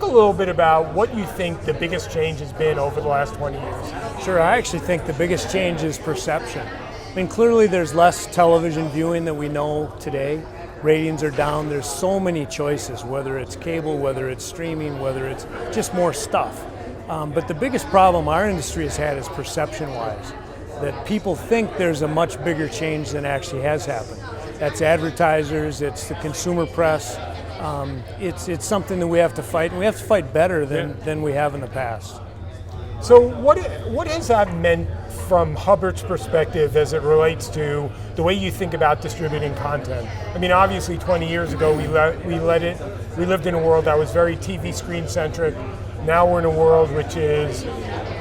Talk a little bit about what you think the biggest change has been over the last 20 years. Sure, I actually think the biggest change is perception. I mean, clearly there's less television viewing than we know today. Ratings are down, there's so many choices, whether it's cable, whether it's streaming, whether it's just more stuff. But the biggest problem our industry has had is perception-wise, that people think there's a much bigger change than actually has happened. That's advertisers, it's the consumer press. It's something that we have to fight, and we have to fight better than we have in the past. So what has that meant from Hubbard's perspective as it relates to the way you think about distributing content? I mean, obviously 20 years ago we lived in a world that was very TV screen centric. Now we're in a world which is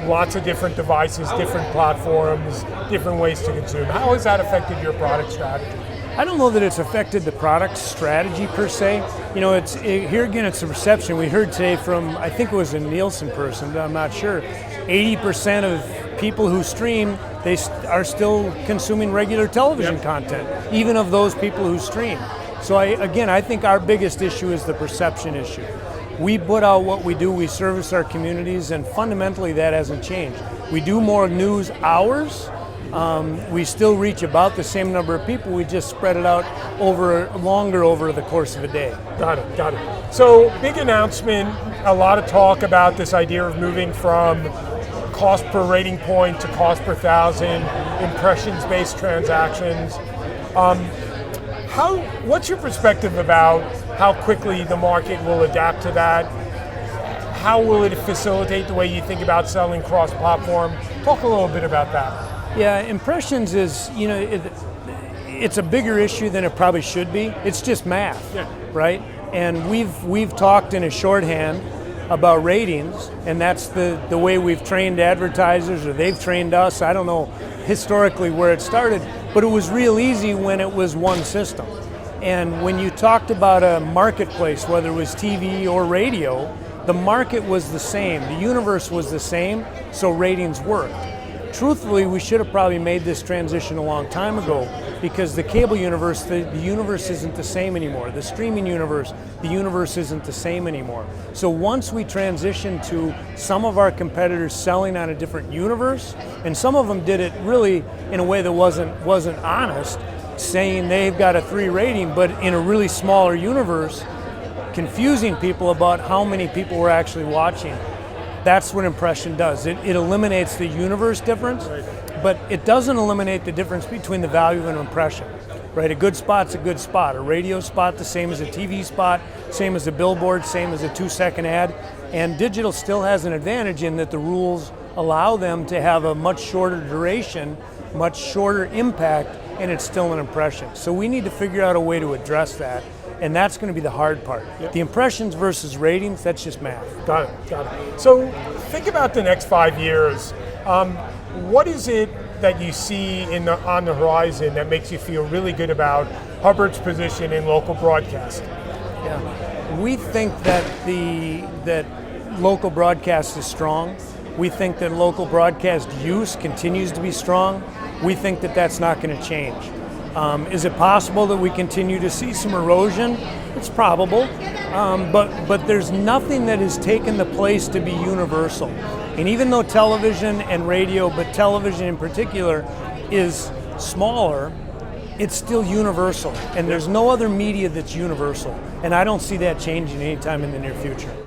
lots of different devices, different platforms, different ways to consume. How has that affected your product strategy? I don't know that it's affected the product strategy per se. You know, here again, it's a perception. We heard today from, I think it was a Nielsen person, but I'm not sure, 80% of people who stream, they are still consuming regular television content, even of those people who stream. So I think our biggest issue is the perception issue. We put out what we do, we service our communities, and fundamentally that hasn't changed. We do more news hours. We still reach about the same number of people, we just spread it out longer over the course of a day. Got it. So, big announcement, a lot of talk about this idea of moving from cost per rating point to cost per thousand, impressions-based transactions. What's your perspective about how quickly the market will adapt to that? How will it facilitate the way you think about selling cross-platform? Talk a little bit about that. Yeah, impressions is, you know, it's a bigger issue than it probably should be. It's just math, right? And we've talked in a shorthand about ratings, and that's the way we've trained advertisers, or they've trained us. I don't know historically where it started, but it was real easy when it was one system. And when you talked about a marketplace, whether it was TV or radio, the market was the same, the universe was the same, so ratings worked. Truthfully, we should have probably made this transition a long time ago, because the cable universe, the universe isn't the same anymore. The streaming universe, the universe isn't the same anymore. So once we transitioned to some of our competitors selling on a different universe, and some of them did it really in a way that wasn't honest, saying they've got a 3 rating, but in a really smaller universe, confusing people about how many people were actually watching. That's what impression does. It eliminates the universe difference, but it doesn't eliminate the difference between the value of an impression, right? A good spot's a good spot. A radio spot, the same as a TV spot, same as a billboard, same as a 2-second ad. And digital still has an advantage in that the rules allow them to have a much shorter duration, much shorter impact, and it's still an impression. So we need to figure out a way to address that. And that's going to be the hard part. The impressions versus ratings, that's just math. Got it. So think about the next 5 years. What is it that you see on the horizon that makes you feel really good about Hubbard's position in local broadcasting? Yeah, we think that that local broadcast is strong. We think that local broadcast use continues to be strong. We think that that's not going to change. Is it possible that we continue to see some erosion? It's probable, but there's nothing that has taken the place to be universal. And even though television and radio, but television in particular, is smaller, it's still universal. And there's no other media that's universal. And I don't see that changing anytime in the near future.